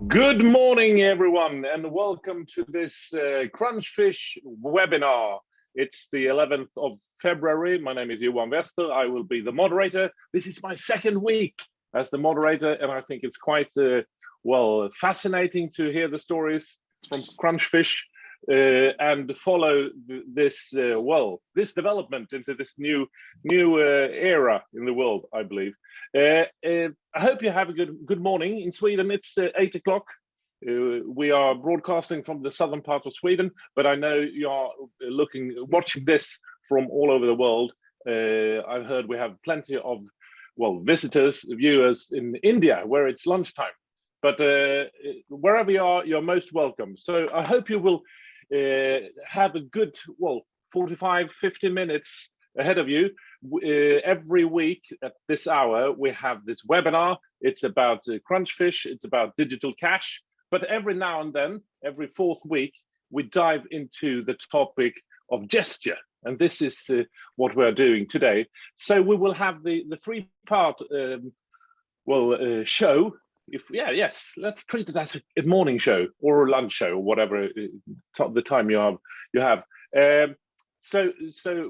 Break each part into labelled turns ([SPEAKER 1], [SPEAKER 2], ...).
[SPEAKER 1] Good morning, everyone, and welcome to this Crunchfish webinar. It's the 11th of February. My name is Johan Wester. I will be the moderator. This is my second week as the moderator, and I think it's quite, fascinating to hear the stories from Crunchfish and follow this development into this new era in the world, I believe. I hope you have a good morning. In Sweden, it's 8 o'clock. We are broadcasting from the southern part of Sweden, but I know you are watching this from all over the world. I've heard we have plenty of, visitors, viewers in India, where it's lunchtime. But wherever you are, you're most welcome. So I hope you will have a good, 45, 50 minutes ahead of you. Every week at this hour, we have this webinar. It's about Crunchfish, it's about digital cash. But every now and then, every fourth week, we dive into the topic of gesture. And this is what we're doing today. So we will have the three-part show. Let's treat it as a morning show or a lunch show or whatever the time you have. So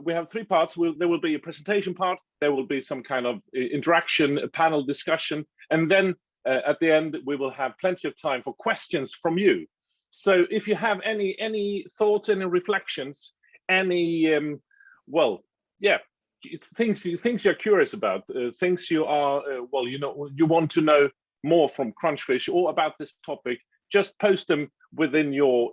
[SPEAKER 1] we have three parts. There will be a presentation part. There will be some kind of interaction, a panel discussion, and then at the end we will have plenty of time for questions from you. So if you have any thoughts, any reflections, any things you're curious about, things you are you want to know more from Crunchfish or about this topic, just post them within your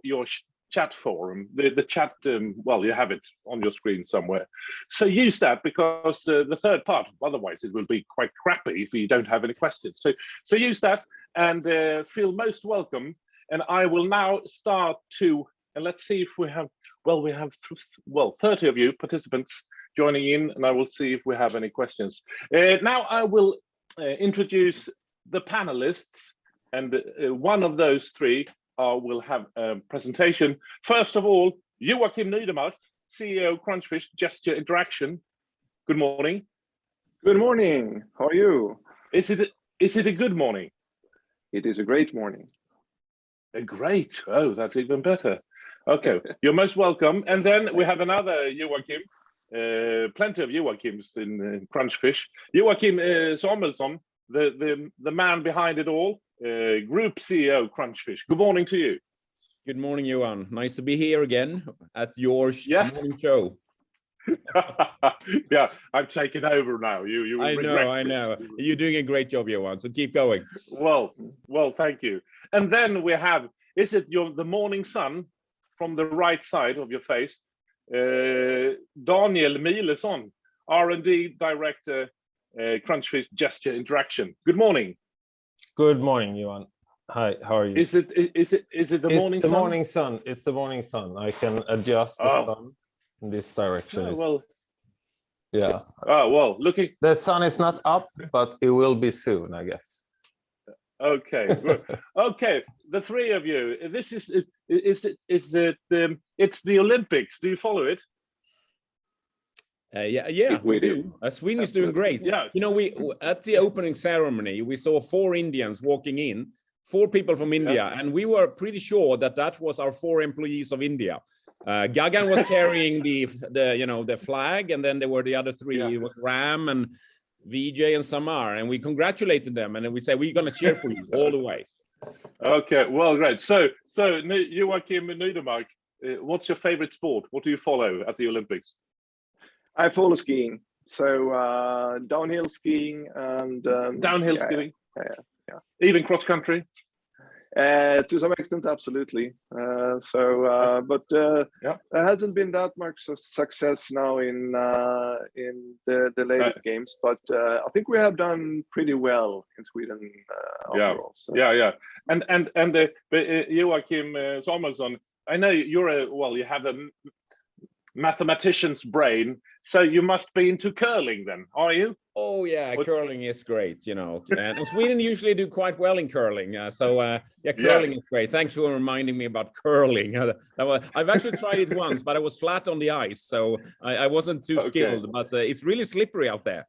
[SPEAKER 1] chat forum, the chat. You have it on your screen somewhere. So use that, because the third part, otherwise it will be quite crappy if you don't have any questions. So use that and feel most welcome. And I will now start and let's see if we have 30 of you participants joining in, and I will see if we have any questions. Now I will introduce the panelists, and one of those three will have a presentation. First of all, Joachim Nydemark, CEO Crunchfish Gesture Interaction. Good morning.
[SPEAKER 2] Good morning. How are you?
[SPEAKER 1] Is it a good morning?
[SPEAKER 2] It is a great morning.
[SPEAKER 1] Great. Oh, that's even better. Okay, you're most welcome. And then we have another Joachim. Plenty of Joachims in Crunchfish. Joachim Samuelsson, the man behind it all. Group CEO Crunchfish. Good morning to you.
[SPEAKER 3] Good morning, Johan. Nice to be here again at your morning show.
[SPEAKER 1] Yeah, I've taken over now. You
[SPEAKER 3] I know. You're doing a great job, Johan. So keep going.
[SPEAKER 1] Well, thank you. And then we have, is it the morning sun from the right side of your face? Daniel Milesson, R&D Director, Crunchfish Gesture Interaction. Good morning.
[SPEAKER 4] Good morning, Johan. Hi, how are you?
[SPEAKER 1] Is it the morning sun?
[SPEAKER 4] Morning sun. It's the morning sun. I can adjust the sun in this direction. Yeah.
[SPEAKER 1] Oh, well, looking.
[SPEAKER 4] The sun is not up, but it will be soon, I guess.
[SPEAKER 1] Okay. Okay. The three of you. This is it's the Olympics. Do you follow it?
[SPEAKER 3] Yeah, we do. Sweden is doing great.
[SPEAKER 1] Yeah.
[SPEAKER 3] You know, we at the opening ceremony, we saw 4 Indians walking in, 4 people from India, and we were pretty sure that was our 4 employees of India. Gagan was carrying the flag, and then there were the other 3. It was Ram and Vijay and Samar, and we congratulated them, and then we said we're going to cheer for you all the way.
[SPEAKER 1] Okay, well, great. So Joachim Nydemark, what's your favorite sport? What do you follow at the Olympics?
[SPEAKER 2] I follow skiing, so downhill skiing and
[SPEAKER 1] downhill skiing.
[SPEAKER 2] Yeah.
[SPEAKER 1] Even cross country.
[SPEAKER 2] To some extent, absolutely. But there hasn't been that much success now in the latest games. But I think we have done pretty well in Sweden overall. So.
[SPEAKER 1] Yeah. And Joachim Samuelsson, I know you have a mathematician's brain, so you must be into curling then, are you?
[SPEAKER 3] Oh yeah, curling is great, you know, and Sweden usually do quite well in curling. Curling is great. Thanks for reminding me about curling. I've actually tried it once, but I was flat on the ice, so I wasn't too skilled. But it's really slippery out there.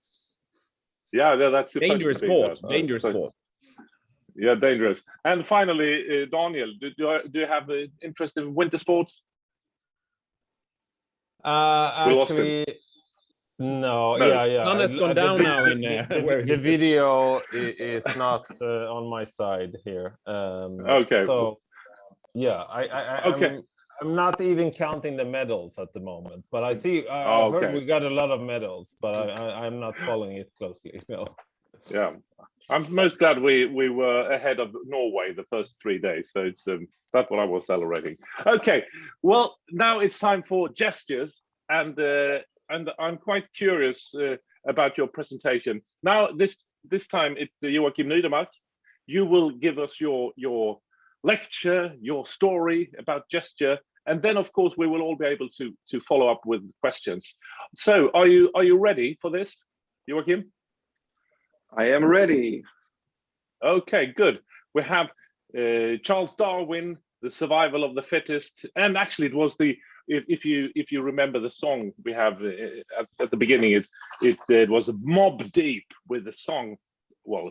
[SPEAKER 1] Yeah, that's
[SPEAKER 3] dangerous sport. Dangerous sport.
[SPEAKER 1] Yeah, dangerous. And finally, Daniel, do you have an interest in winter sports?
[SPEAKER 4] Actually, no. Yeah.
[SPEAKER 3] Sun has gone down now in
[SPEAKER 4] the video is not on my side here.
[SPEAKER 1] Okay.
[SPEAKER 4] So yeah, I'm not even counting the medals at the moment, but I see. I've heard we got a lot of medals, but I'm not following it closely. No.
[SPEAKER 1] Yeah, I'm most glad we were ahead of Norway the first 3 days, so it's that's what I was celebrating. Okay, well now it's time for gestures, and I'm quite curious about your presentation. Now this time it's Joachim Nydemark. You will give us your lecture, your story about gesture, and then of course we will all be able to follow up with questions. So are you ready for this, Joachim?
[SPEAKER 2] I am ready.
[SPEAKER 1] Okay, good. We have Charles Darwin, The Survival of the Fittest, and actually it was if you remember the song we have at the beginning, it was Mob Deep with the song, well,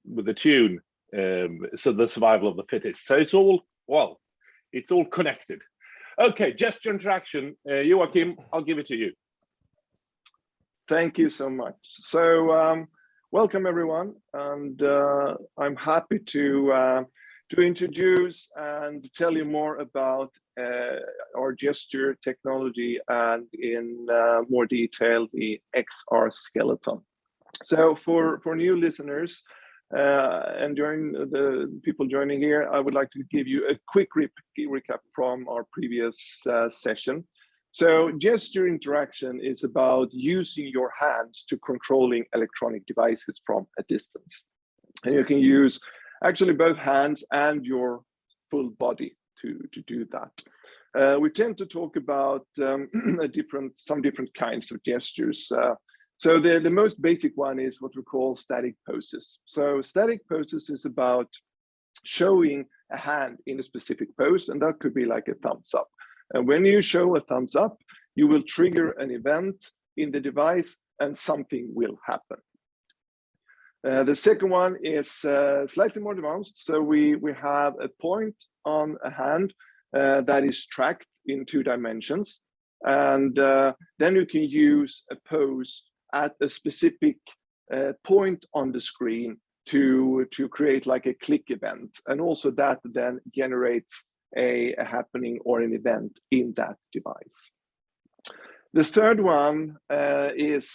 [SPEAKER 1] with the tune, so The Survival of the Fittest. So it's all connected. Okay, gesture interaction. Joachim, I'll give it to you.
[SPEAKER 2] Thank you so much. So welcome everyone, and I'm happy to introduce and tell you more about our gesture technology and in more detail the Exoskeleton. So for new listeners and during the people joining here, I would like to give you a quick recap from our previous session. So gesture interaction is about using your hands to controlling electronic devices from a distance. And you can use actually both hands and your full body to do that. We tend to talk about some different kinds of gestures. So the most basic one is what we call static poses. So static poses is about showing a hand in a specific pose, and that could be like a thumbs up. And when you show a thumbs up, you will trigger an event in the device and something will happen. The second one is slightly more advanced. So we have a point on a hand that is tracked in 2 dimensions. And then you can use a pose at a specific point on the screen to create like a click event. And also that then generates a happening or an event in that device. The third one is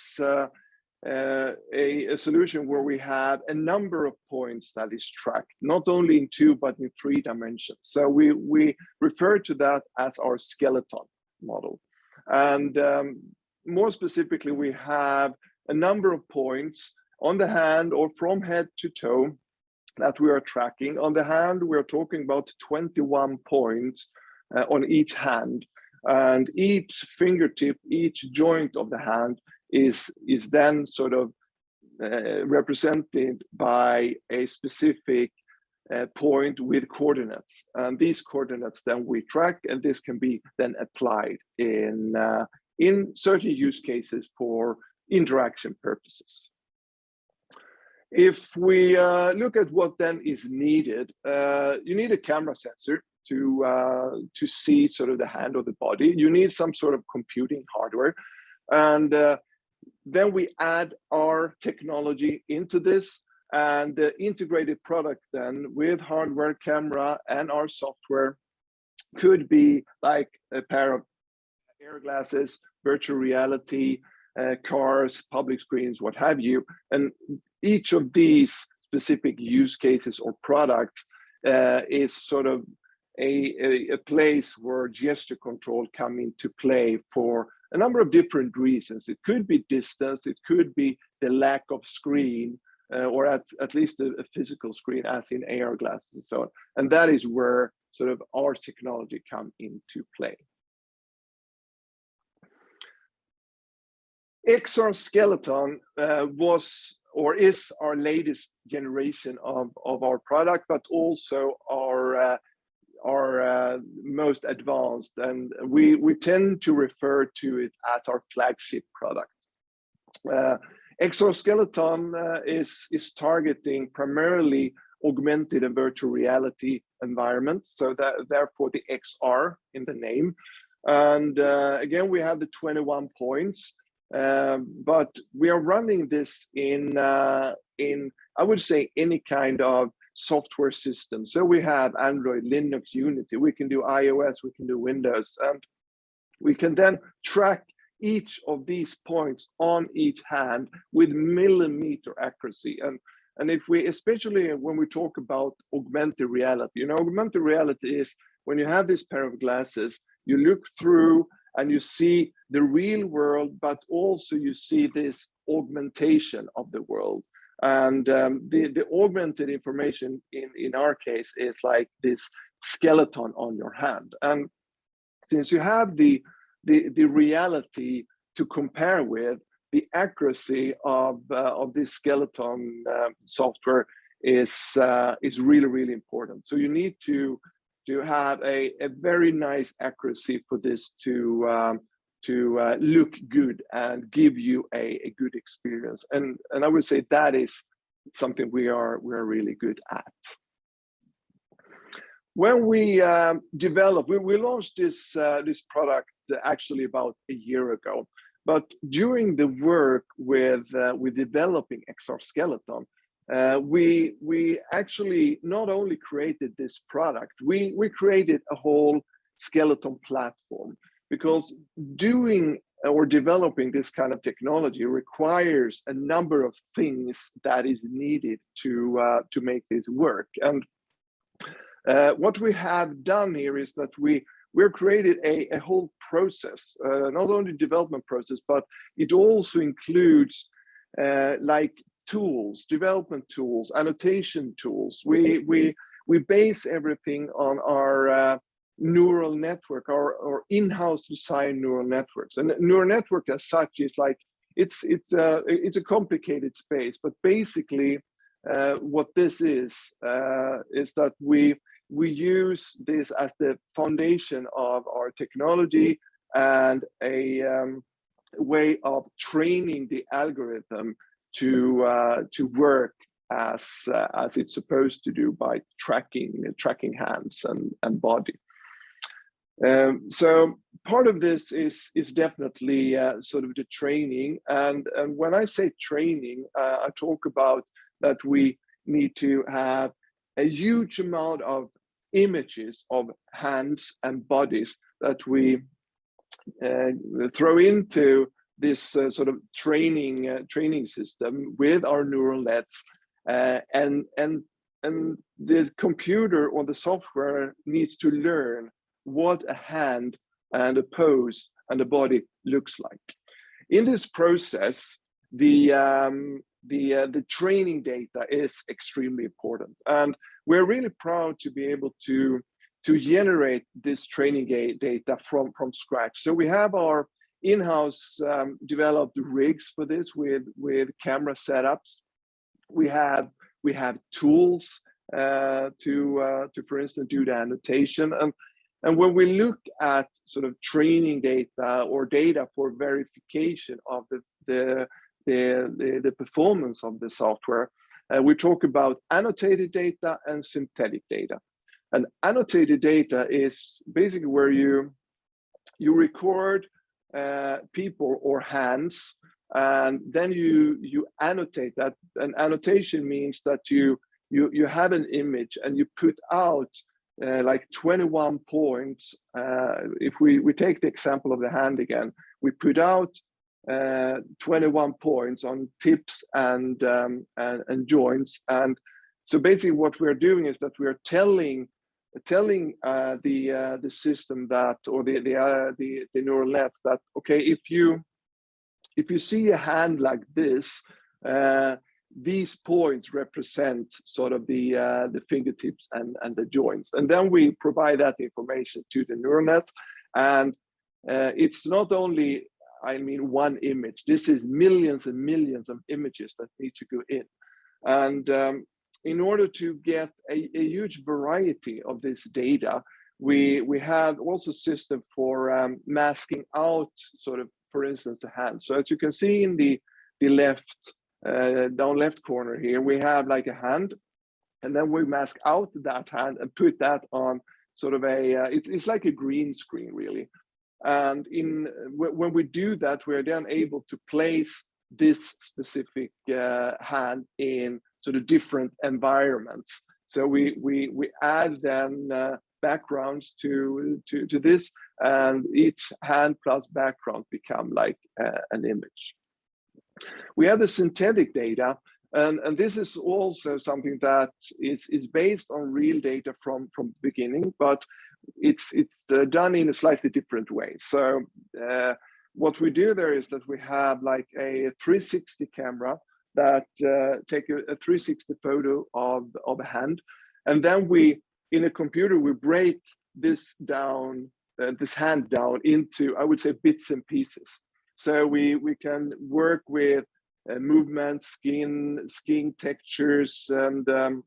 [SPEAKER 2] a solution where we have a number of points that is tracked, not only in 2, but in 3 dimensions. So we refer to that as our skeleton model. And more specifically, we have a number of points on the hand or from head to toe that we are tracking. On the hand, we're talking about 21 points on each hand, and each fingertip, each joint of the hand is then sort of represented by a specific point with coordinates. And these coordinates then we track, and this can be then applied in certain use cases for interaction purposes. If we look at what then is needed, you need a camera sensor to see sort of the hand or the body. You need some sort of computing hardware, and then we add our technology into this, and the integrated product then with hardware, camera, and our software could be like a pair of AR glasses, virtual reality, cars, public screens, what have you. And each of these specific use cases or products is sort of a place where gesture control come into play for a number of different reasons. It could be distance, it could be the lack of screen, or at least a physical screen as in AR glasses and so on. And that is where sort of our technology come into play. Exoskeleton was or is our latest generation of our product, but also our most advanced, and we tend to refer to it as our flagship product. Exoskeleton is targeting primarily augmented and virtual reality environments, so that therefore the XR in the name. And again, we have the 21 points, but we are running this in I would say any kind of software system. So we have Android, Linux, Unity. We can do iOS, we can do Windows, and we can then track each of these points on each hand with millimeter accuracy. And if we, especially when we talk about augmented reality, augmented reality is when you have this pair of glasses, you look through and you see the real world, but also you see this augmentation of the world. And the augmented information in our case is like this skeleton on your hand. And since you have the reality to compare with, the accuracy of this skeleton software is really, really important. So you need to have a very nice accuracy for this to look good and give you a good experience. And I would say that is something we are really good at. When we developed, we launched this product actually about a year ago. But during the work with developing Exoskeleton, we actually not only created this product, we created a whole skeleton platform, because doing or developing this kind of technology requires a number of things that is needed to make this work. And what we have done here is that we've created a whole process, not only development process, but it also includes like tools, development tools, annotation tools. We base everything on our neural network, or in-house design neural networks. And neural network as such is like, it's a complicated space, but basically what this is that we use this as the foundation of our technology and a way of training the algorithm to work as it's supposed to do by tracking hands and body. So part of this is definitely sort of the training, and when I say training, I talk about that we need to have a huge amount of images of hands and bodies that we throw into this sort of training system with our neural nets, and the computer or the software needs to learn what a hand and a pose and a body looks like. In this process, the training data is extremely important, and we're really proud to be able to generate this training data from scratch. So we have our in-house developed rigs for this with camera setups. We have tools to for instance do the annotation, and when we look at sort of training data or data for verification of the performance of the software, we talk about annotated data and synthetic data. And annotated data is basically where you record people or hands, and then you annotate that. And annotation means that you have an image and you put out like 21 points. If we take the example of the hand again, we put out 21 points on tips and joints. And so basically what we're doing is that we're telling the system that, or the neural nets that, okay, if you see a hand like this, these points represent sort of the fingertips and the joints. And then we provide that information to the neural nets. And it's not only, I mean, one image. This is millions and millions of images that need to go in. And in order to get a huge variety of this data, we have also a system for masking out sort of, for instance, the hand. So as you can see in the the left, down left corner here, we have like a hand, and then we mask out that hand and put that on sort of a, it's like a green screen really. And when we do that, we're then able to place this specific hand in sort of different environments. So we add then backgrounds to this, and each hand plus background become like an image. We have the synthetic data, and this is also something that is based on real data from the beginning, but it's done in a slightly different way. So what we do there is that we have like a 360 camera that take a 360 photo of a hand, and then we, in a computer, we break this down, this hand down into, I would say, bits and pieces. So we can work with movement, skin textures, and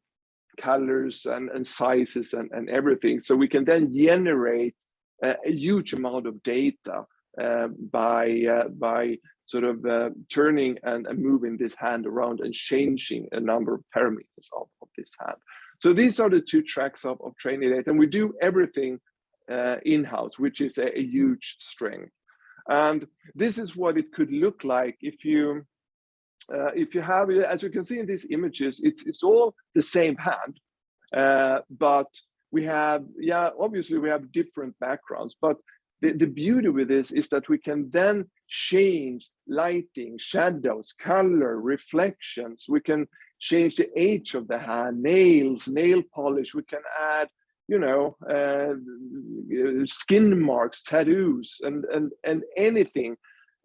[SPEAKER 2] colors and sizes and everything. So we can then generate a huge amount of data by sort of turning and moving this hand around and changing a number of parameters of this hand. So these are the two tracks of training data, and we do everything in-house, which is a huge strength. And this is what it could look like if you have, as you can see in these images, it's all the same hand, but we have, obviously we have different backgrounds, but the beauty with this is that we can then change lighting, shadows, color, reflections. We can change the age of the hand, nails, nail polish. We can add, you know, skin marks, tattoos, and anything.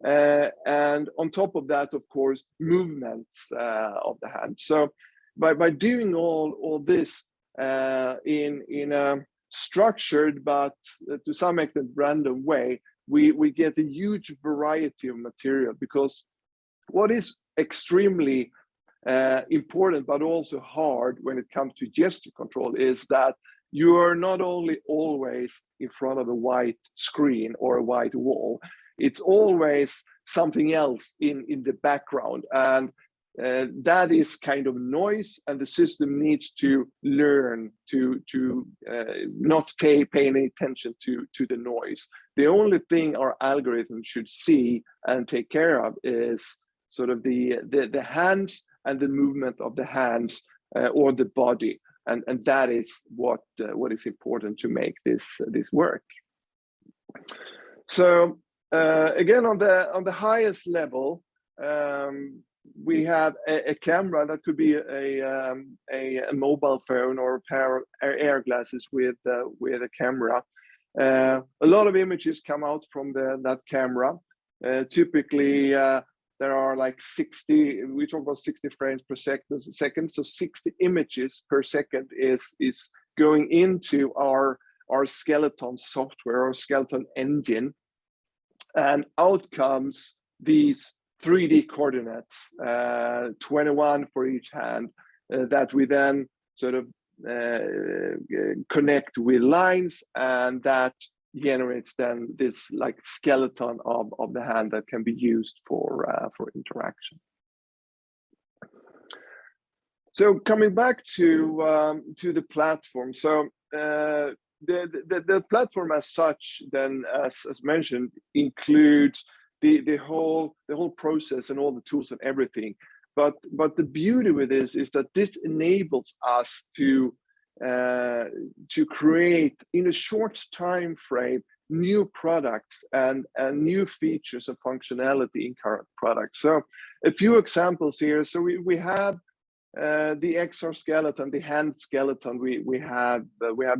[SPEAKER 2] And on top of that, of course, movements of the hand. So by doing all this in a structured but to some extent random way, we get a huge variety of material, because what is extremely important but also hard when it comes to gesture control is that you are not only always in front of a white screen or a white wall, it's always something else in the background, and that is kind of noise, and the system needs to learn to not pay any attention to the noise. The only thing our algorithm should see and take care of is sort of the hands and the movement of the hands or the body, and that is what is important to make this work. So again, on the highest level, we have a camera that could be a mobile phone or a pair of air glasses with a camera. A lot of images come out from that camera. Typically, there are like 60. We talk about 60 frames per second. So 60 images per second is going into our skeleton software or skeleton engine, and out comes these 3D coordinates, 21 for each hand, that we then sort of connect with lines, and that generates then this like skeleton of the hand that can be used for interaction. So coming back to the platform, so the platform as such, then as mentioned, includes the whole process and all the tools and everything. But the beauty with this is that this enables us to create in a short time frame new products and new features and functionality in current products. So a few examples here. So we have the exoskeleton, the hand skeleton we have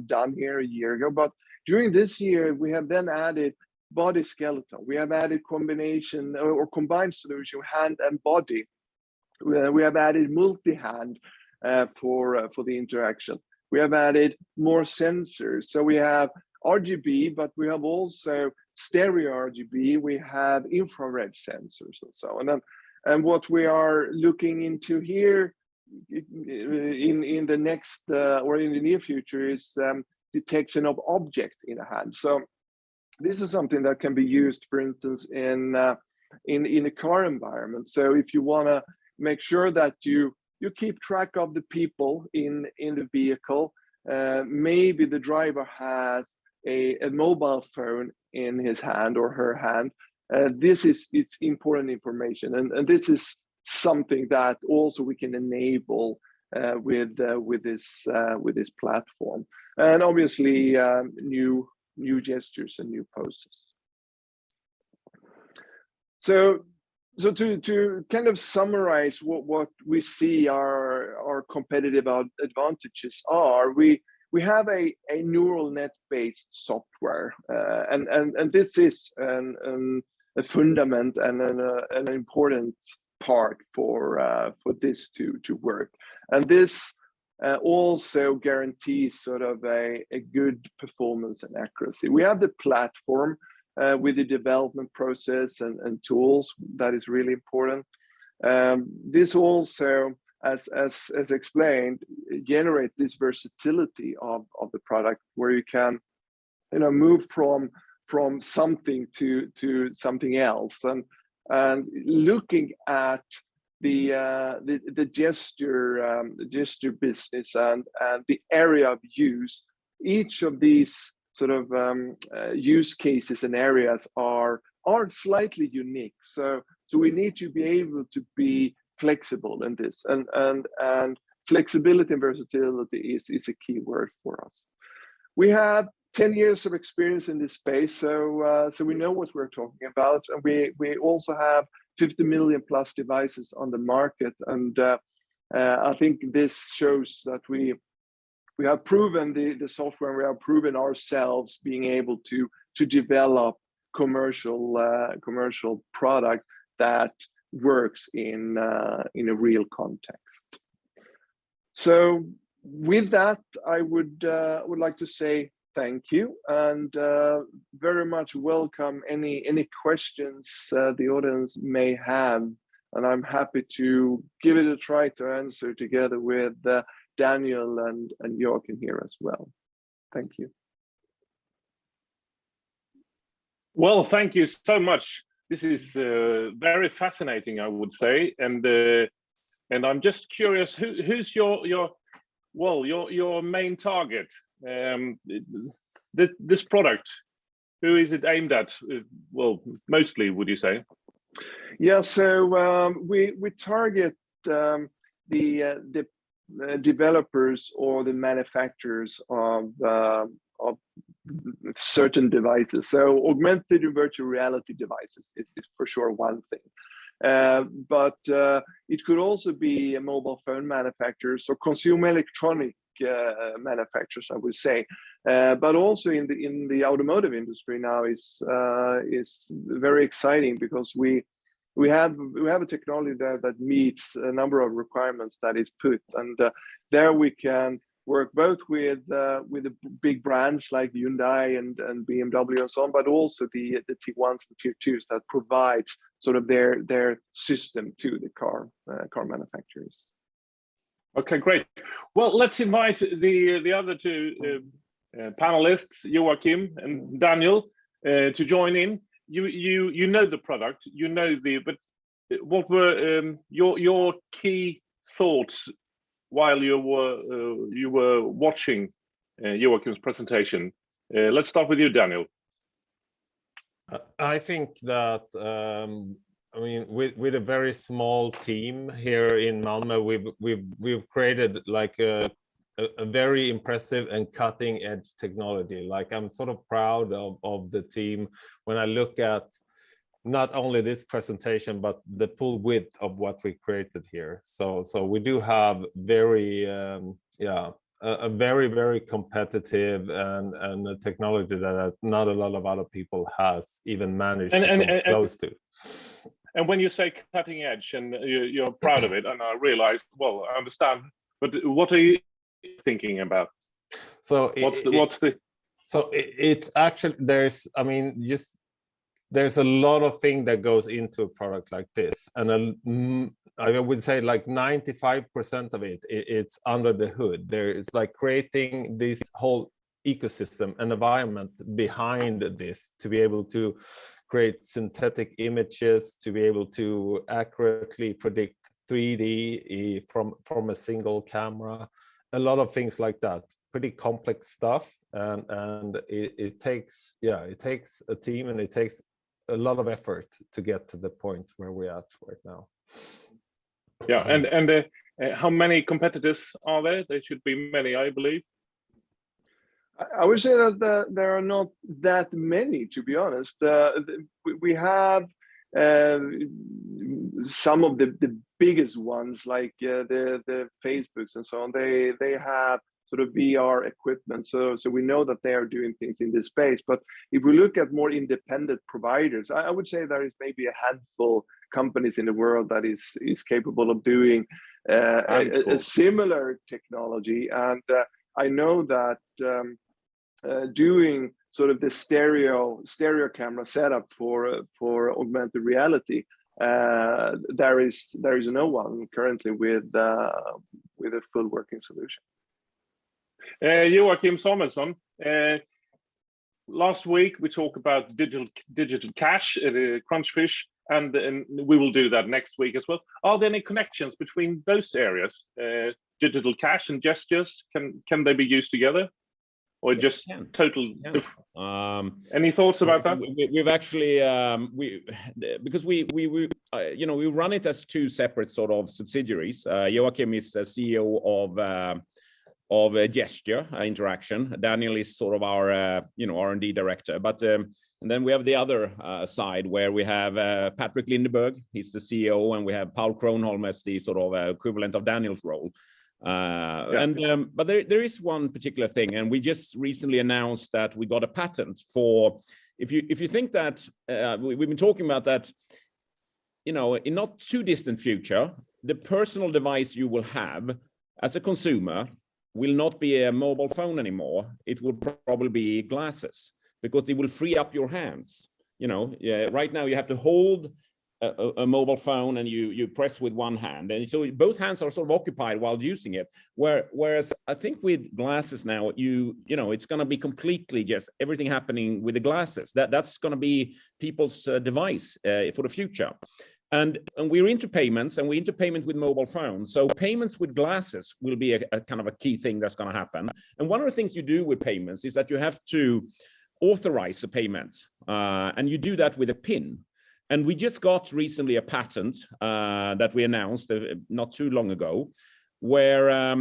[SPEAKER 2] done here a year ago, but during this year we have then added body skeleton. We have added combination or combined solution, hand and body. We have added multi-hand for the interaction. We have added more sensors. So we have RGB, but we have also stereo RGB. We have infrared sensors and so on. And what we are looking into here in the next or in the near future is detection of objects in a hand. So this is something that can be used, for instance, in in a car environment. So if you want to make sure that you keep track of the people in the vehicle, maybe the driver has a mobile phone in his hand or her hand. It's important information, and this is something that also we can enable with this platform, and obviously new gestures and new poses. So to kind of summarize what we see our competitive advantages are, we have a neural net based software, and this is a fundament and an important part for this to work. And this also guarantees sort of a good performance and accuracy. We have the platform with the development process and tools that is really important. This also, as explained, generates this versatility of the product, where you can move from something to something else, and looking at the gesture business and the area of use. Each of these sort of use cases and areas are slightly unique. So we need to be able to be flexible in this, and flexibility and versatility is a key word for us. We have 10 years of experience in this space, so we know what we're talking about, and we also have 50 million plus devices on the market, and I think this shows that we have proven the software, and we have proven ourselves being able to develop commercial product that works in a real context. So with that, I would like to say thank you, and very much welcome any questions the audience may have, and I'm happy to give it a try to answer together with Daniel and Joachim here as well. Thank you.
[SPEAKER 1] Well, thank you so much. This is very fascinating, I would say, and I'm just curious, who's your main target? This product, who is it aimed at? Well, mostly, would you say?
[SPEAKER 2] Yeah, so we target the developers or the manufacturers of certain devices. So augmented and virtual reality devices is for sure one thing. But it could also be mobile phone manufacturers or consumer electronic manufacturers, I would say. But also in the automotive industry now is very exciting, because we have a technology that meets a number of requirements that is put, and there we can work both with the big brands like Hyundai and BMW and so on, but also the T1s, the Tier 2s that provides sort of their system to the car manufacturers.
[SPEAKER 1] Okay, great. Well, let's invite the other two panelists, Joachim and Daniel, to join in. You know the product, but what were your key thoughts while you were watching Joachim's presentation? Let's start with you, Daniel.
[SPEAKER 4] I think that I mean, with a very small team here in Malmö, we've created like a very impressive and cutting edge technology. Like, I'm sort of proud of the team when I look at not only this presentation, but the full width of what we created here. So we do have very a very competitive and a technology that not a lot of other people has even managed to come close to.
[SPEAKER 1] And when you say cutting edge and you're proud of it, and I realize, well, I understand, but what are you thinking about?
[SPEAKER 4] So it's actually, there's a lot of things that goes into a product like this, and I would say like 95% of it's under the hood. There is like creating this whole ecosystem and environment behind this to be able to create synthetic images, to be able to accurately predict 3D from a single camera, a lot of things like that. Pretty complex stuff, and it takes a team, and it takes a lot of effort to get to the point where we're at right now.
[SPEAKER 1] Yeah, and how many competitors are there? There should be many, I believe.
[SPEAKER 2] I would say that there are not that many, to be honest. We have some of the biggest ones, like the Facebooks and so on. They have sort of VR equipment, so we know that they are doing things in this space. But if we look at more independent providers, I would say there is maybe a handful companies in the world that is capable of doing a similar technology. And I know that doing sort of the stereo camera setup for augmented reality, there is no one currently with a full working solution.
[SPEAKER 1] Joachim Samuelsson, last week we talked about digital cash at Crunchfish, and we will do that next week as well. Are there any connections between those areas, digital cash and gestures? Can they be used together, or yes, just total? Any thoughts about that?
[SPEAKER 3] We've actually because we run it as two separate sort of subsidiaries. Joachim is the CEO of Gesture Interaction. Daniel is sort of our R&D director, but and then we have the other side where we have Patrick Lindeberg, he's the CEO, and we have Paul Kronholm as the sort of equivalent of Daniel's role. But there is one particular thing, and we just recently announced that we got a patent for, if you think that we've been talking about that, in not too distant future, the personal device you will have as a consumer will not be a mobile phone anymore. It will probably be glasses, because it will free up your hands. Right now you have to hold a mobile phone and you press with one hand, and so both hands are sort of occupied while using it. Whereas I think with glasses now, it's going to be completely just everything happening with the glasses. That's going to be people's device for the future. And we're into payments, and we're into payment with mobile phones. So payments with glasses will be a kind of a key thing that's going to happen. And one of the things you do with payments is that you have to authorize a payment, and you do that with a PIN. And we just got recently a patent that we announced not too long ago, where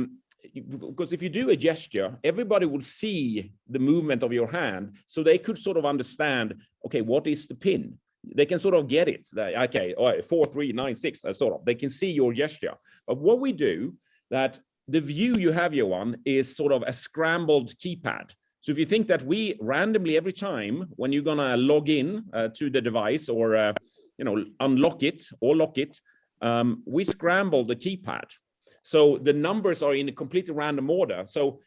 [SPEAKER 3] because if you do a gesture, everybody will see the movement of your hand, so they could sort of understand, okay, what is the PIN? They can sort of get it. Okay, 4396, sort of. They can see your gesture. But what we do, that the view you have, Johan, is sort of a scrambled keypad. So if you think that we randomly, every time when you're gonna log in to the device, or unlock it or lock it, we scramble the keypad. So the numbers are in a completely random order. So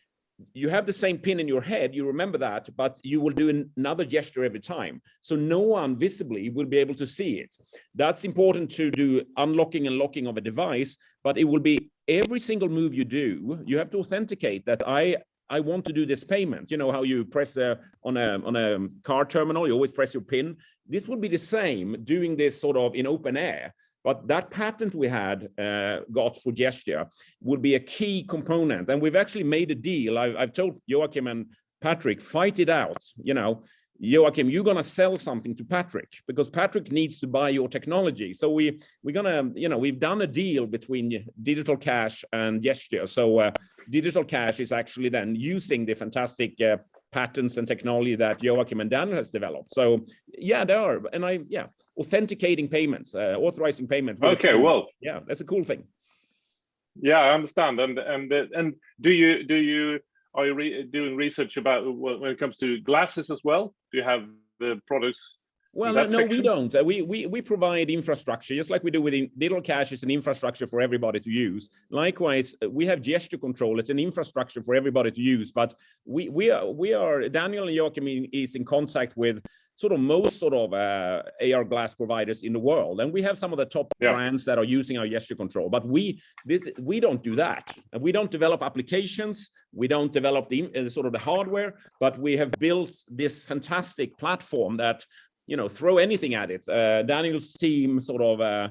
[SPEAKER 3] you have the same PIN in your head, you remember that, but you will do another gesture every time. So no one visibly will be able to see it. That's important to do unlocking and locking of a device, but it will be every single move you do, you have to authenticate that I want to do this payment. You know how you press on a car terminal, you always press your PIN. This will be the same, doing this sort of in open air. But that patent we had got for gesture would be a key component. And we've actually made a deal. I've told Joachim and Patrick, fight it out. Joachim, you're going to sell something to Patrick, because Patrick needs to buy your technology. So we're going to, we've done a deal between digital cash and gesture. So digital cash is actually then using the fantastic patents and technology that Joachim and Daniel has developed. So yeah, there are, and authenticating payments, authorizing payment.
[SPEAKER 1] Okay, well,
[SPEAKER 3] yeah, that's a cool thing.
[SPEAKER 1] Yeah, I understand. And are you doing research about when it comes to glasses as well? Do you have the products?
[SPEAKER 3] Well, no, we don't. We provide infrastructure, just like we do with digital cash. Is an infrastructure for everybody to use. Likewise, we have gesture control. It's an infrastructure for everybody to use. But we are Daniel and Joachim is in contact with sort of most sort of AR glass providers in the world, and we have some of the top brands that are using our gesture control. But we don't do that. We don't develop applications. We don't develop the sort of the hardware. But we have built this fantastic platform that throw anything at it. Daniel's team sort of,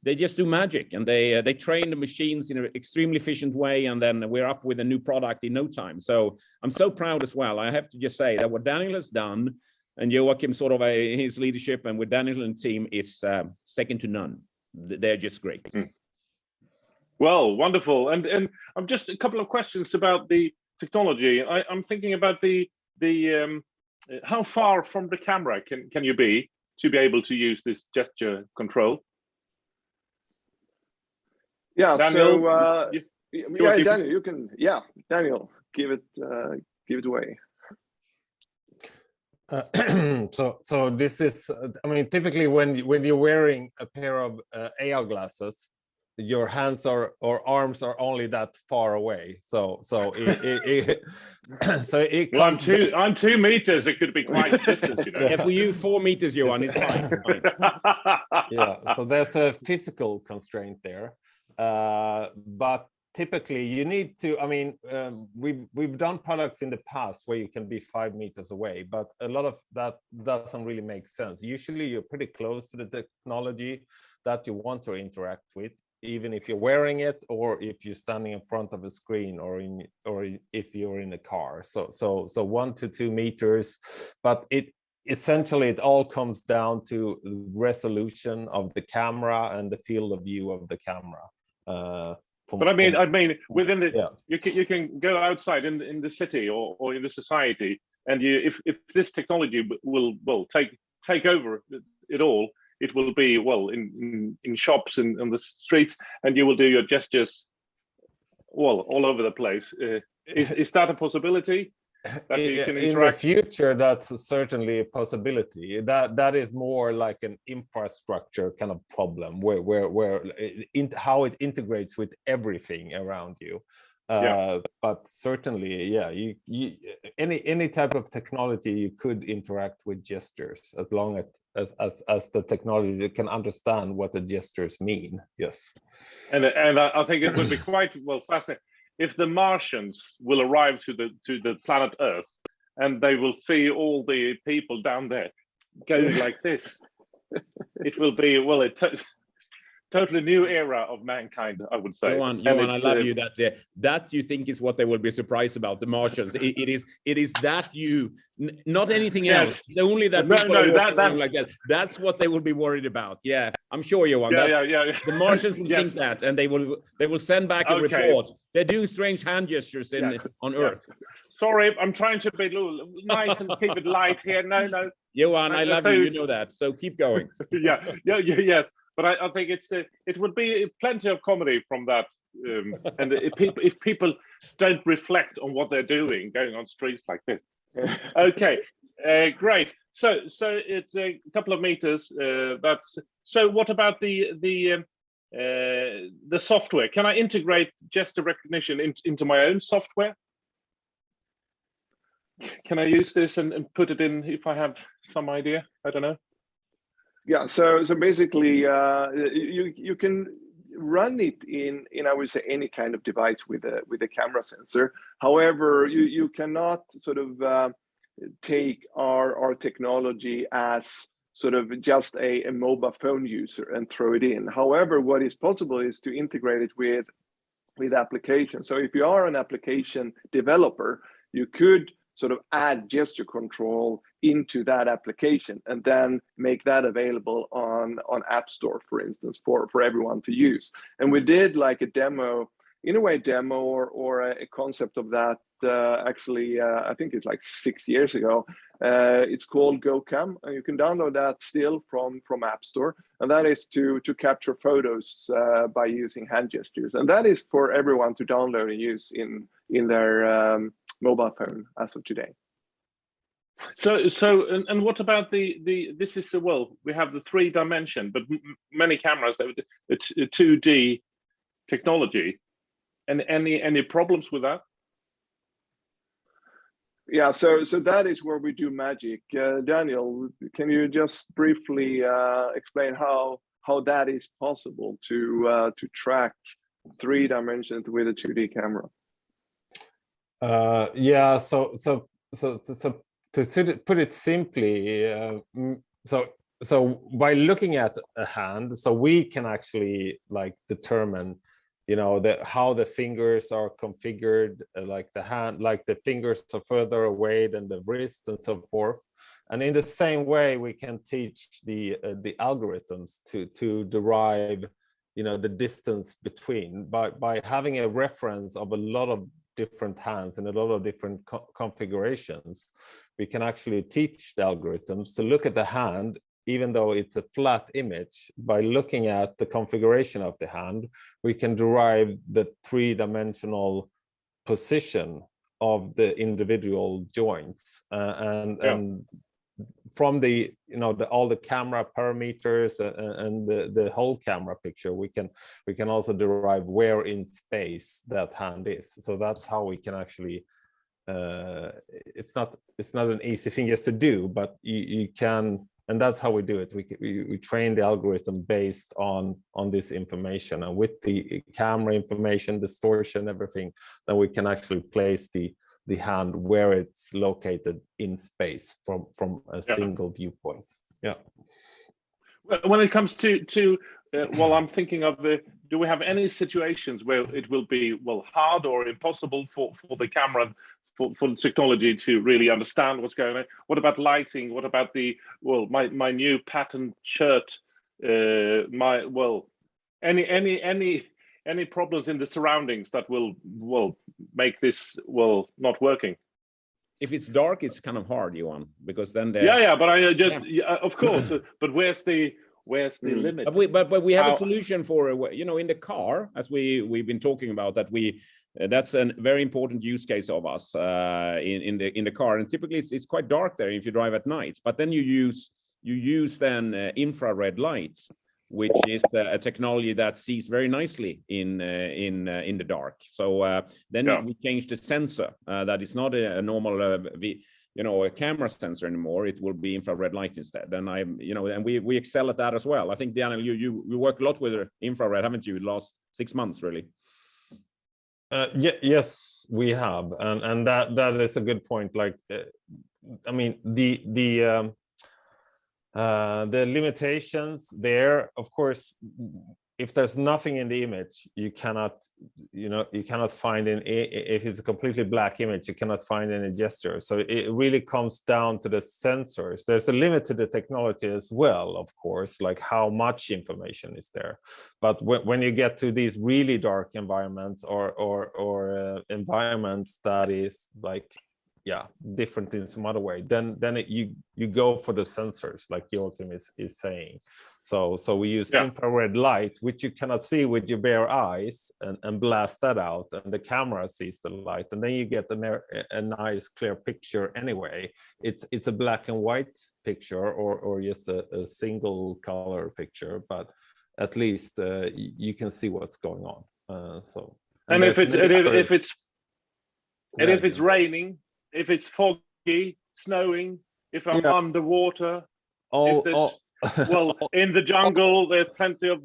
[SPEAKER 3] they just do magic, and they train the machines in an extremely efficient way, and then we're up with a new product in no time. So I'm so proud as well. I have to just say that what Daniel has done, and Joachim sort of his leadership, and with Daniel and team is second to none. They're just great.
[SPEAKER 1] Well, wonderful. And I'm just a couple of questions about the technology. I'm thinking about the how far from the camera can you be to be able to use this gesture control?
[SPEAKER 2] Yeah,
[SPEAKER 1] Daniel,
[SPEAKER 2] so Daniel, you can. Yeah, Daniel, give it away.
[SPEAKER 4] So this is, I mean, typically when you're wearing a pair of AR glasses, your hands or arms are only that far away. So it
[SPEAKER 1] well, I'm 2 meters. It could be quite a distance,
[SPEAKER 3] Yeah, for you, 4 meters, Johan, is fine.
[SPEAKER 4] Yeah, so there's a physical constraint there, but typically you need to, I mean, we've done products in the past where you can be 5 meters away, but a lot of that doesn't really make sense. Usually you're pretty close to the technology that you want to interact with, even if you're wearing it or if you're standing in front of a screen or if you're in a car. So 1 to 2 meters, but essentially it all comes down to resolution of the camera and the field of view of the camera.
[SPEAKER 1] But I mean, within the you can go outside in the city or in the society, and if this technology will take over it all, it will be in shops and on the streets, and you will do your gestures all over the place. Is that a possibility? That you can interact?
[SPEAKER 4] In the future, that's certainly a possibility. That is more like an infrastructure kind of problem, where how it integrates with everything around you. But certainly, yeah, you any type of technology you could interact with gestures as long as the technology can understand what the gestures mean. Yes,
[SPEAKER 1] and I think it would be quite fascinating if the Martians will arrive to the planet Earth, and they will see all the people down there going like this. It will be a totally new era of mankind, I would say.
[SPEAKER 3] Johan, I love you. That you think is what they will be surprised about, the Martians. It is that not anything else. Only that people are walking around like that. That's what they will be worried about. Yeah, I'm sure, Johan. The Martians will think that, and they will send back a report. They're doing strange hand gestures on Earth.
[SPEAKER 1] Sorry, I'm trying to be a little nice and keep it light here. No.
[SPEAKER 3] Johan, I love you. You know that. So keep going.
[SPEAKER 1] Yes. But I think it would be plenty of comedy from that, and if people don't reflect on what they're doing, going on streets like this. Okay, great. So it's a couple of meters. So. What about the software? Can I integrate gesture recognition into my own software? Can I use this and put it in if I have some idea? I don't know.
[SPEAKER 2] Yeah, so basically you can run it in I would say any kind of device with a camera sensor. However, you cannot sort of take our technology as sort of just a mobile phone user and throw it in. However, what is possible is to integrate it with applications. So if you are an application developer, you could sort of add gesture control into that application and then make that available on App Store, for instance, for everyone to use. And we did like a demo or a concept of that actually, I think it's like 6 years ago. It's called GoCam, and you can download that still from App Store, and that is to capture photos by using hand gestures, and that is for everyone to download and use in their mobile phone as of today.
[SPEAKER 1] So and what about this is we have the 3D, but many cameras, it's 2D technology, and any problems with that?
[SPEAKER 2] Yeah, so that is where we do magic. Daniel, can you just briefly explain how that is possible to track 3 dimensions with a 2D camera?
[SPEAKER 4] Yeah, so to put it simply, so by looking at a hand, so we can actually like determine, you know, how the fingers are configured, like the hand, like the fingers are further away than the wrist and so forth. And in the same way, we can teach the algorithms to derive, you know, the distance between by having a reference of a lot of different hands and a lot of different configurations. We can actually teach the algorithms to look at the hand, even though it's a flat image. By looking at the configuration of the hand, we can derive the three-dimensional position of the individual joints, and from the, you know, all the camera parameters and the whole camera picture, we can also derive where in space that hand is. So that's how we can actually, it's not an easy thing just to do, but you can. And that's how we do it. We train the algorithm based on this information, and with the camera information, distortion, everything, then we can actually place the hand where it's located in space from a single viewpoint. Yeah.
[SPEAKER 1] When it comes to well, I'm thinking of do we have any situations where it will be hard or impossible for the camera, for the technology to really understand what's going on? What about lighting? What about my new patterned shirt? Any problems in the surroundings that will make this not working?
[SPEAKER 3] If it's dark, it's kind of hard, Johan, because then
[SPEAKER 1] but I just of course. But where's the limit?
[SPEAKER 3] But we have a solution for, you know, in the car, as we've been talking about, that that's a very important use case of us in the car. And typically it's quite dark there if you drive at night, but then you use then infrared lights, which is a technology that sees very nicely in the dark. So then we change the sensor, that is not a normal a camera sensor anymore. It will be infrared light instead. And and we excel at that as well. I think, Daniel, you work a lot with infrared, haven't you, the last 6 months, really?
[SPEAKER 4] Yes, we have, and that is a good point. Like, I mean, the limitations there, of course, if there's nothing in the image, you cannot find if it's a completely black image, you cannot find any gesture. So it really comes down to the sensors. There's a limit to the technology as well, of course, like how much information is there. But when you get to these really dark environments or environments that is like, different in some other way, then you go for the sensors, like Joachim is saying. So we use infrared light, which you cannot see with your bare eyes, and blast that out, and the camera sees the light, and then you get a nice clear picture anyway. It's a black and white picture or just a single color picture, but at least you can see what's going on. And
[SPEAKER 1] if it's raining, if it's foggy, snowing, if I'm underwater, in the jungle, there's plenty of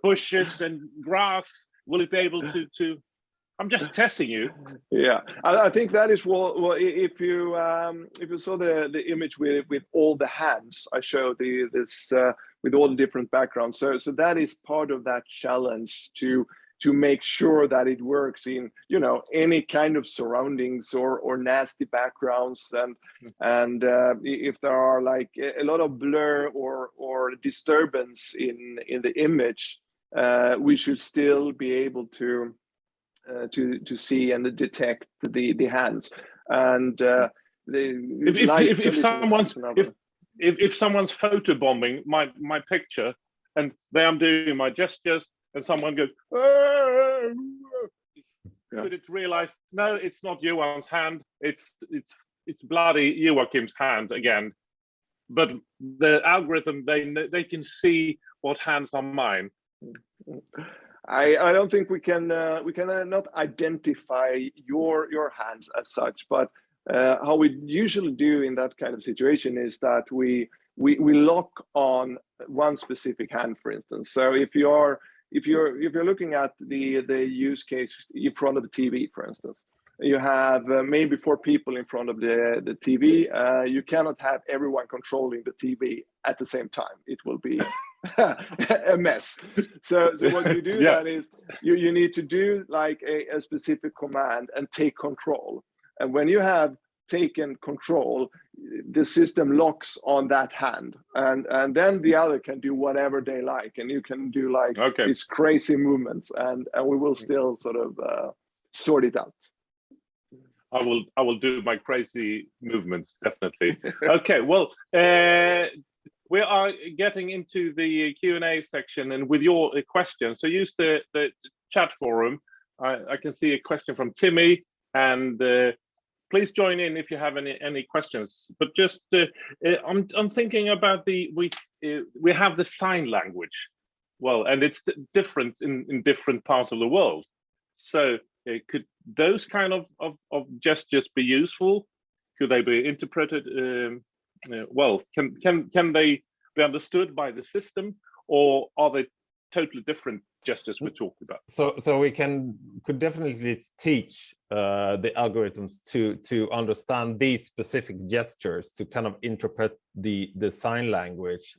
[SPEAKER 1] bushes and grass. Will it be able to? I'm just testing you.
[SPEAKER 2] Yeah, I think that is if you saw the image with all the hands, I showed this with all the different backgrounds. So that is part of that challenge to make sure that it works in, any kind of surroundings or nasty backgrounds, and if there are like a lot of blur or disturbance in the image, we should still be able to see and detect the hands. And
[SPEAKER 1] if someone's photobombing my picture, and I'm doing my gestures, and someone goes, could it realize, no, it's not Johan's hand, it's bloody Joachim's hand again? But the algorithm, they can see what hands are mine.
[SPEAKER 2] I don't think we can not identify your hands as such, but how we usually do in that kind of situation is that we lock on one specific hand, for instance. So if you're looking at the use case in front of the TV, for instance, you have maybe 4 people in front of the TV. You cannot have everyone controlling the TV at the same time. It will be a mess. So what you do then is you need to do like a specific command and take control. And when you have taken control, the system locks on that hand, and then the other can do whatever they like, and you can do like these crazy movements, and we will still sort of sort it out.
[SPEAKER 1] I will do my crazy movements, definitely. Okay, well, we are getting into the Q&A section, and with your questions, so use the chat forum. I can see a question from Timmy, and please join in if you have any questions. But just I'm thinking about we have the sign language, well, and it's different in different parts of the world. So could those kind of gestures be useful? Could they be interpreted? Well, can they be understood by the system, or are they totally different gestures we're talking about?
[SPEAKER 4] So we could definitely teach the algorithms to understand these specific gestures, to kind of interpret the sign language.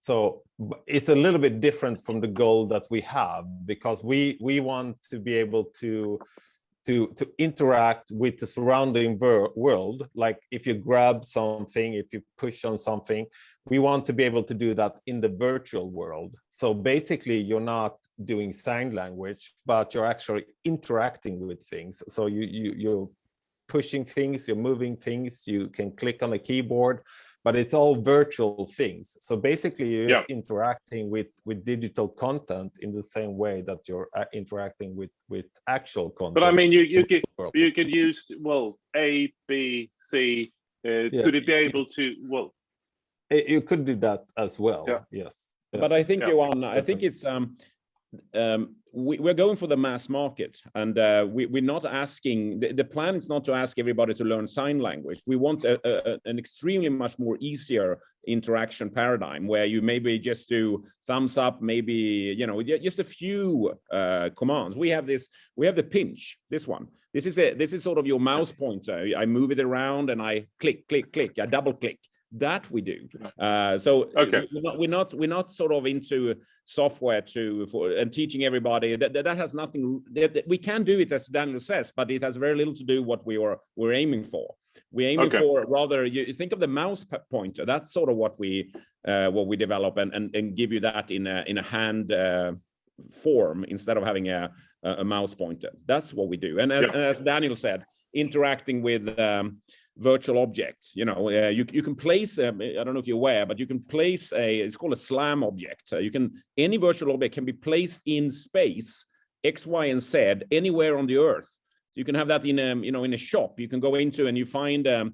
[SPEAKER 4] So it's a little bit different from the goal that we have, because we want to be able to interact with the surrounding world. Like if you grab something, if you push on something, we want to be able to do that in the virtual world. So basically you're not doing sign language, but you're actually interacting with things. So you're pushing things, you're moving things, you can click on a keyboard, but it's all virtual things. So basically you're just interacting with digital content in the same way that you're interacting with actual content.
[SPEAKER 1] But I mean, you could use, well, A, B, C. Could it be able to, well,
[SPEAKER 4] you could do that as well. Yes.
[SPEAKER 3] But I think, Johan, I think it's we're going for the mass market, and we're not asking, the plan is not to ask everybody to learn sign language. We want an extremely much more easier interaction paradigm, where you maybe just do thumbs up, maybe, you know, just a few commands. We have the pinch, this one. This is sort of your mouse pointer. I move it around and I click, click, click, I double click. That we do. So we're not sort of into software and teaching everybody. That has nothing. We can do it, as Daniel says, but it has very little to do what we're aiming for. We're aiming for, rather, you think of the mouse pointer. That's sort of what we develop and give you that in a hand form, instead of having a mouse pointer. That's what we do. And as Daniel said, interacting with virtual objects, you know, you can place, I don't know if you're aware, but you can place it's called a SLAM object. Any virtual object can be placed in space, X, Y, and Z, anywhere on the earth. So you can have that in in a shop. You can go into and you find a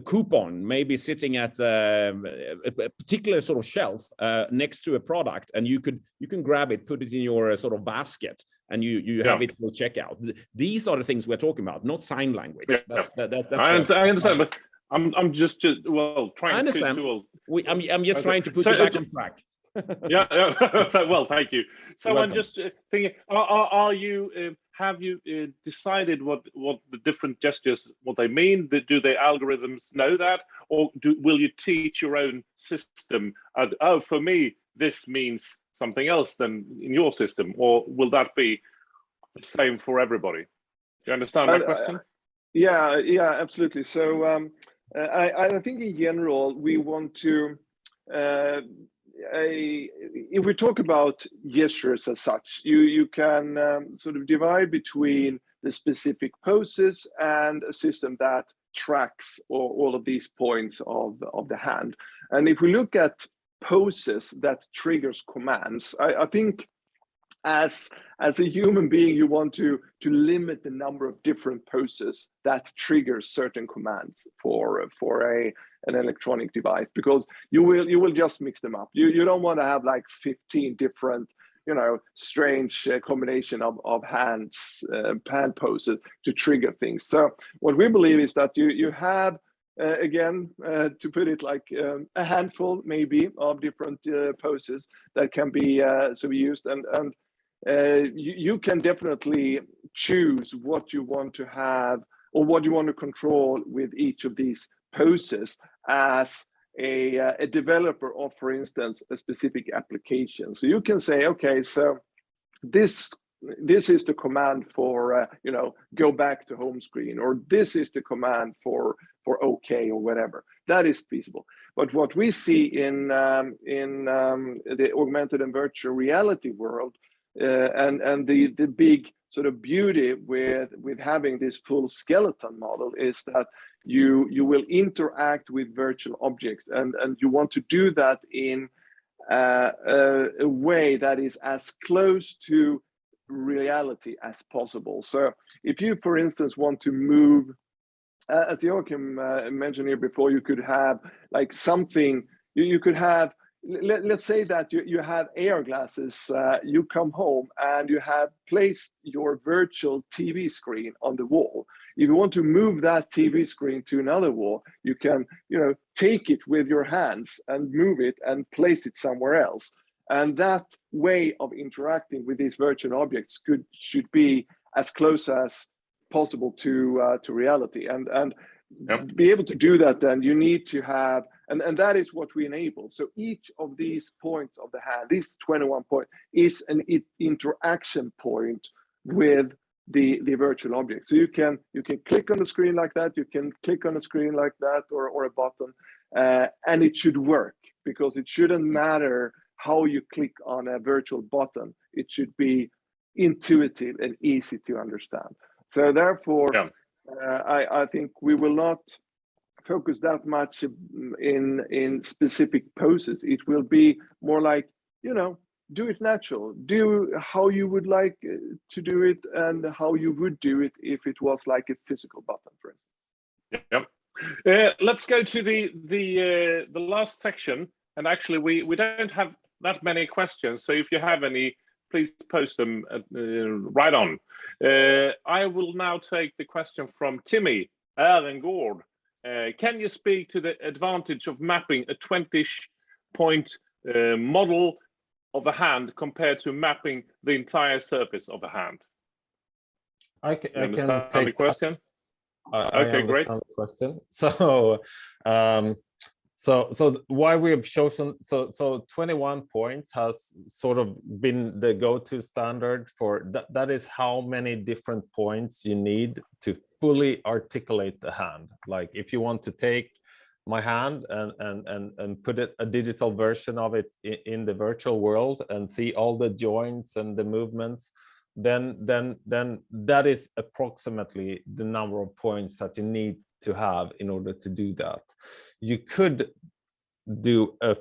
[SPEAKER 3] coupon maybe sitting at a particular sort of shelf next to a product, and you can grab it, put it in your sort of basket, and you have it for checkout. These are the things we're talking about, not sign language. That's
[SPEAKER 1] I understand, but I'm just well trying.
[SPEAKER 3] I understand. I'm just trying to put you back on track.
[SPEAKER 1] Well, thank you. So I'm just thinking, are you have you decided what the different gestures, what they mean? Do the algorithms know that, or will you teach your own system? Oh, for me, this means something else than in your system, or will that be the same for everybody? Do you understand my question?
[SPEAKER 2] Yeah, absolutely. So I think in general we want to, if we talk about gestures as such, you can sort of divide between the specific poses and a system that tracks all of these points of the hand. And if we look at poses that triggers commands, I think as a human being, you want to limit the number of different poses that triggers certain commands for an electronic device, because you will just mix them up. You don't want to have like 15 different, you know, strange combination of hand poses to trigger things. So what we believe is that you have again, to put it like a handful maybe of different poses that can be used, and you can definitely choose what you want to have or what you want to control with each of these poses as a developer of, for instance, a specific application. So you can say, okay, so this is the command for go back to home screen, or this is the command for OK or whatever. That is feasible. But what we see in the augmented and virtual reality world, and the big sort of beauty with having this full skeleton model is that you will interact with virtual objects, and you want to do that in a way that is as close to reality as possible. So if you, for instance, want to move, as Joachim mentioned here before, you could have like something, you could have, let's say that you have AR glasses, you come home and you have placed your virtual TV screen on the wall. If you want to move that TV screen to another wall, you can, take it with your hands and move it and place it somewhere else. And that way of interacting with these virtual objects should be as close as possible to reality. And
[SPEAKER 1] Yep.
[SPEAKER 2] be able to do that, then you need to have, and that is what we enable. So each of these points of the hand, these 21 points, is an interaction point with the virtual object. So you can click on the screen like that, you can click on a screen like that, or a button, and it should work, because it shouldn't matter how you click on a virtual button. It should be intuitive and easy to understand. So therefore,
[SPEAKER 1] Yeah.
[SPEAKER 2] I think we will not focus that much in specific poses. It will be more like, do it natural, do how you would like to do it, and how you would do it if it was like a physical button, for instance.
[SPEAKER 1] Yep. Let's go to the last section, and actually we don't have that many questions, so if you have any, please post them right on. I will now take the question from Timmy Erengård. Can you speak to the advantage of mapping a 20-point model of a hand compared to mapping the entire surface of a hand?
[SPEAKER 4] I can take
[SPEAKER 1] the question.
[SPEAKER 4] I
[SPEAKER 1] Okay, great.
[SPEAKER 4] understand the question. So why we have chosen, so 21 points has sort of been the go-to standard for that is how many different points you need to fully articulate the hand. Like if you want to take my hand and put a digital version of it in the virtual world and see all the joints and the movements, then that is approximately the number of points that you need to have in order to do that. You could do a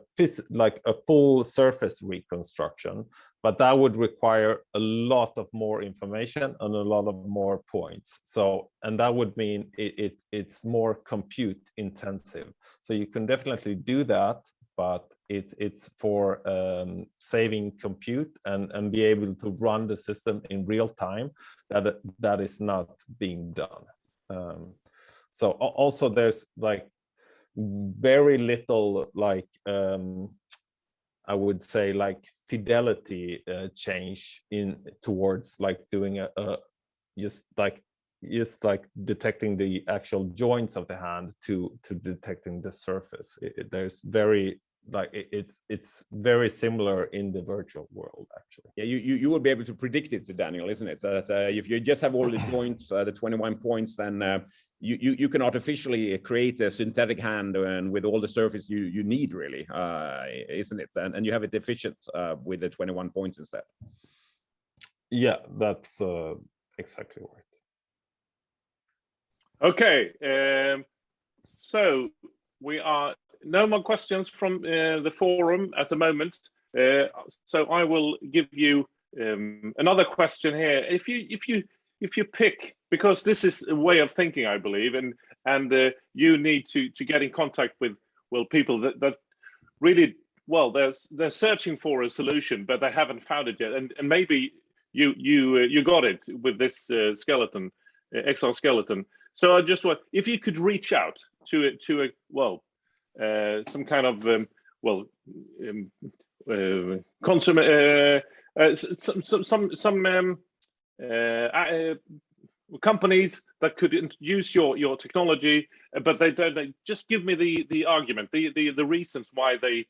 [SPEAKER 4] full surface reconstruction, but that would require a lot of more information and a lot of more points. So, and that would mean it's more compute intensive. So you can definitely do that, but it's for saving compute and be able to run the system in real time. That is not being done. So also there's like very little I would say like fidelity change in towards like doing just like detecting the actual joints of the hand to detecting the surface. There's very it's very similar in the virtual world, actually.
[SPEAKER 3] Yeah, you will be able to predict it, Daniel, isn't it? So that if you just have all the joints, the 21 points, then you can artificially create a synthetic hand and with all the surface you need, really, isn't it? And you have it efficient with the 21 points instead.
[SPEAKER 4] Yeah, that's exactly right.
[SPEAKER 1] Okay, so we are no more questions from the forum at the moment. So I will give you another question here. If you pick, because this is a way of thinking, I believe, and you need to get in contact with people that really they're searching for a solution, but they haven't found it yet, and maybe you got it with this skeleton, exoskeleton. So I just want, if you could reach out to some kind of consumer some companies that could use your technology, but they don't. They just give me the argument, the reasons why they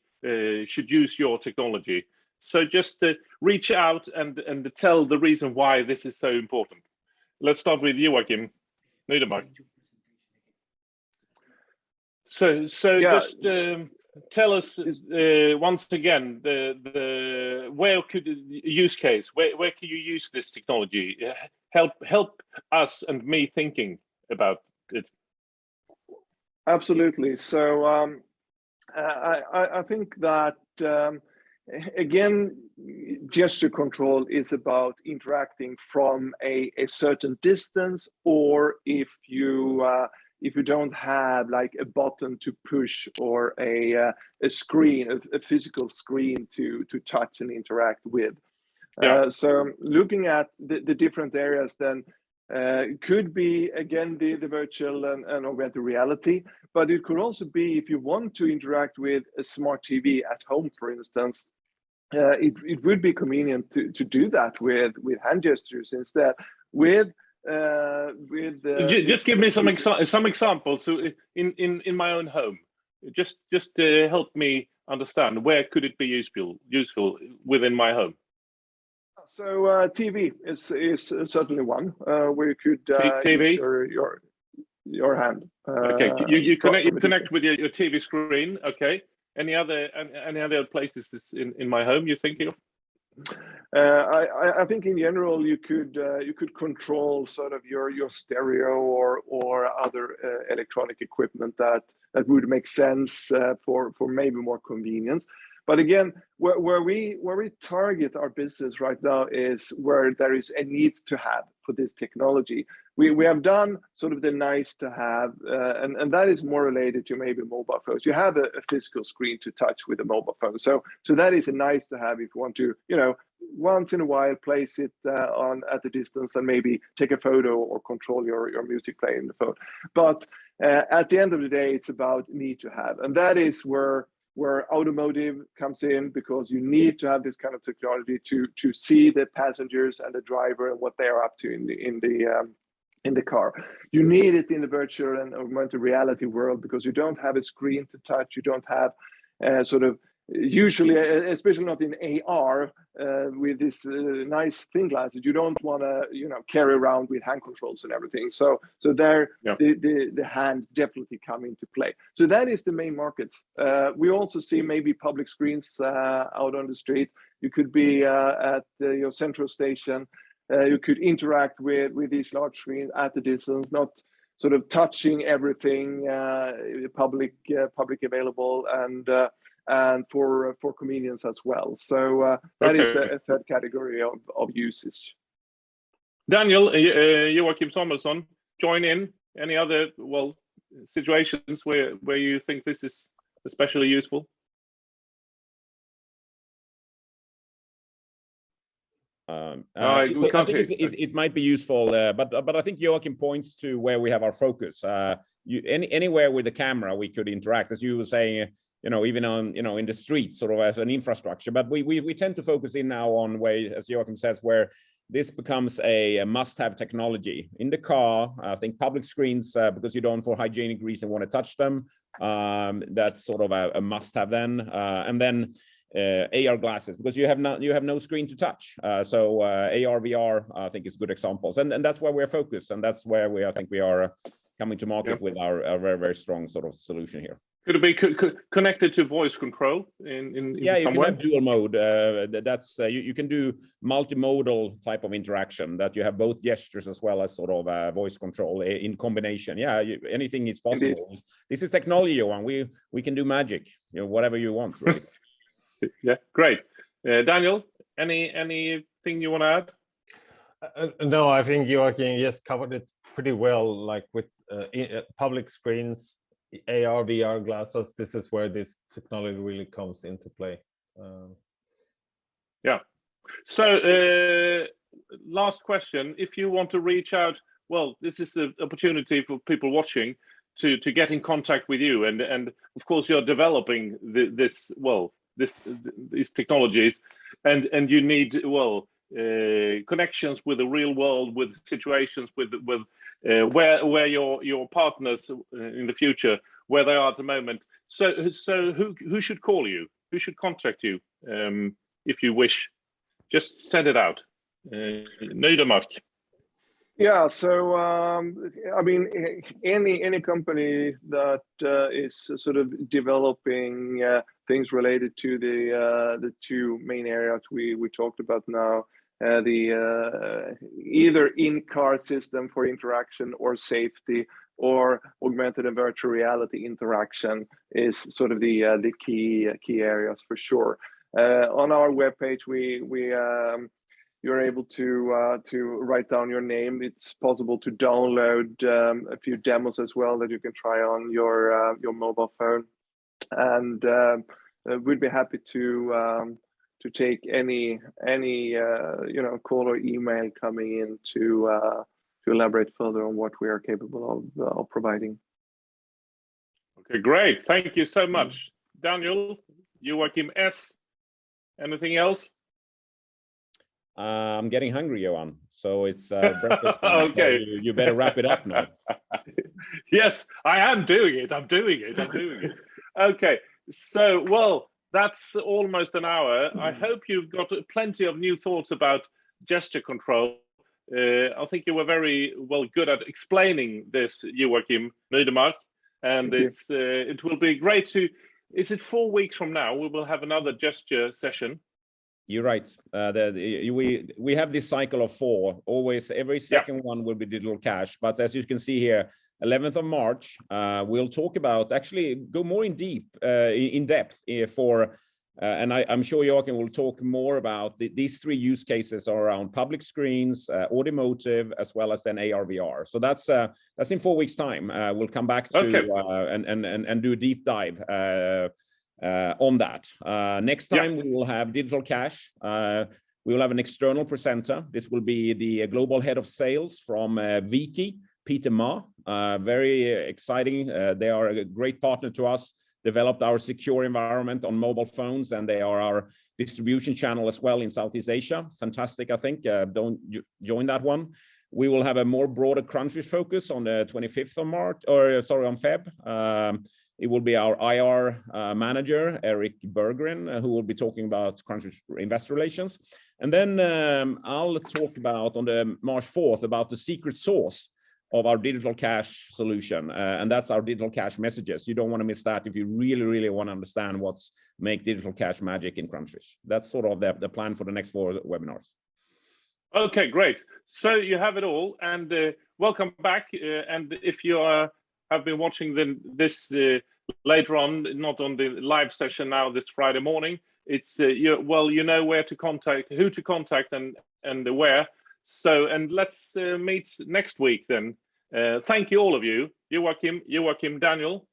[SPEAKER 1] should use your technology. So just reach out and tell the reason why this is so important. Let's start with you, Joachim Niedermark. So yeah. Just tell us once again the where could use case, where can you use this technology? Help us and me thinking about it.
[SPEAKER 2] Absolutely. So I think that again, gesture control is about interacting from a certain distance, or if you don't have like a button to push or a screen, a physical screen to touch and interact with. Yeah. So looking at the different areas then could be, again, the virtual and augmented reality, but it could also be if you want to interact with a smart TV at home, for instance. It would be convenient to do that with hand gestures instead.
[SPEAKER 1] Just give me some examples. So in my own home, just help me understand where could it be useful within my home.
[SPEAKER 2] So TV is certainly one where you could
[SPEAKER 1] TV?
[SPEAKER 2] use your hand.
[SPEAKER 1] Okay, you connect with your TV screen. Okay. Any other places in my home you're thinking of?
[SPEAKER 2] I think in general you could control sort of your stereo or other electronic equipment that would make sense for maybe more convenience. But again, where we target our business right now is where there is a need to have for this technology. We have done sort of the nice to have, and that is more related to maybe mobile phones. You have a physical screen to touch with a mobile phone, so that is a nice to have if you want to, once in a while place it on at a distance and maybe take a photo or control your music player in the phone. But at the end of the day, it's about need to have, and that is where automotive comes in, because you need to have this kind of technology to see the passengers and the driver and what they are up to in the car. You need it in the virtual and augmented reality world because you don't have a screen to touch. You don't have sort of, usually, especially not in AR, with this nice thin glasses, you don't want to carry around with hand controls and everything. So there, yeah, the hand definitely come into play. So that is the main markets. We also see maybe public screens out on the street. You could be at your central station. You could interact with these large screens at the distance, not sort of touching everything public available, and for convenience as well. So that is a third category of usage.
[SPEAKER 1] Daniel, Joachim Samuelsson, join in. Any other situations where you think this is especially useful?
[SPEAKER 3] I think it might be useful, but I think Joachim points to where we have our focus. Anywhere with the camera we could interact, as you were saying. Even on, in the streets, sort of as an infrastructure. But we tend to focus in now on where, as Joachim says, where this becomes a must-have technology. In the car, I think public screens, because you don't, for hygienic reason, want to touch them. That's sort of a must-have then. And then AR glasses, because you have no screen to touch. So AR, VR, I think is good examples. And that's where we're focused. And that's where I think we are coming to market with our very, very strong sort of solution here.
[SPEAKER 1] Could it be connected to voice control in
[SPEAKER 3] yeah, you
[SPEAKER 1] some
[SPEAKER 3] can
[SPEAKER 1] way?
[SPEAKER 3] have dual mode. That's you can do multimodal type of interaction, that you have both gestures as well as sort of voice control in combination. Yeah, anything is possible. Indeed. This is technology, Johan. We can do magic. Whatever you want, really.
[SPEAKER 1] Yeah, great. Daniel, anything you want to
[SPEAKER 4] add? No, I think Joachim just covered it pretty well. Like with public screens, AR, VR glasses, this is where this technology really comes into play.
[SPEAKER 1] Yeah. So last question, if you want to reach out, this is an opportunity for people watching to get in contact with you. And of course, you're developing this these technologies, and you need connections with the real world, with situations, with where your partners in the future, where they are at the moment. So who should call you? Who should contact you if you wish? Just send it out. Nedermark.
[SPEAKER 2] Yeah, so I mean, any company that is sort of developing things related to the two main areas we talked about now, the either in-car system for interaction or safety, or augmented and virtual reality interaction, is sort of the key areas for sure. On our webpage, you're able to write down your name. It's possible to download a few demos as well that you can try on your mobile phone, and we'd be happy to take any call or email coming in to elaborate further on what we are capable of providing.
[SPEAKER 1] Okay, great. Thank you so much, Daniel. Joachim S. Anything else?
[SPEAKER 3] I'm getting hungry, Johan. So it's breakfast time.
[SPEAKER 1] Okay.
[SPEAKER 3] So you better wrap it up now.
[SPEAKER 1] Yes, I am doing it. I'm doing it. Okay. So, well, that's almost an hour. I hope you've got plenty of new thoughts about gesture control. I think you were very good at explaining this, Joachim Nedermark, and it will be great to. Is it 4 weeks from now? We will have another gesture session.
[SPEAKER 3] You're right. We have this cycle of 4. Always, every second one will be digital cash. But as you can see here, 11th of March, we'll talk about, actually go more in depth for, and I'm sure Joachim will talk more about these 3 use cases around public screens, automotive, as well as then AR/VR. So that's in 4 weeks' time. We'll come back to and do a deep dive on that. Next time we will have digital cash. We will have an external presenter. This will be the global head of sales from Viki, Peter Ma. Very exciting. They are a great partner to us, developed our secure environment on mobile phones, and they are our distribution channel as well in Southeast Asia. Fantastic, I think. Don't join that one. We will have a more broader Crunchfish focus on the 25th of March, on Feb. It will be our IR manager, Eric Berggren, who will be talking about Crunchfish investor relations. And then I'll talk about on the March 4th about the secret sauce of our digital cash solution. And that's our digital cash messages. You don't want to miss that if you really, really want to understand what's make digital cash magic in Crunchfish. That's sort of the plan for the next 4 webinars.
[SPEAKER 1] Okay, great. So you have it all, and welcome back. And if you have been watching this later on, not on the live session now this Friday morning, it's you know where to contact, who to contact, and where. So, and let's meet next week then. Thank you all of you, Joachim, Daniel.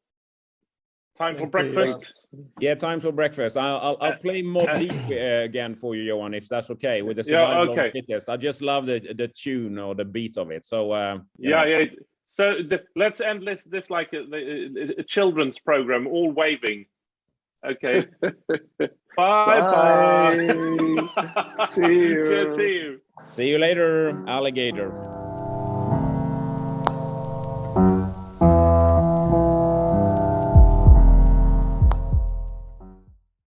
[SPEAKER 1] Time for breakfast.
[SPEAKER 3] Yeah, time for breakfast. I'll play Mobb Deep again for you, Johan, if that's okay, with the survival of the fittest. I just love the tune or the beat of it. So
[SPEAKER 1] yeah. So let's end this like a children's program, all waving. Okay. Bye.
[SPEAKER 2] See you.
[SPEAKER 1] Cheers, see you.
[SPEAKER 3] See you later, alligator.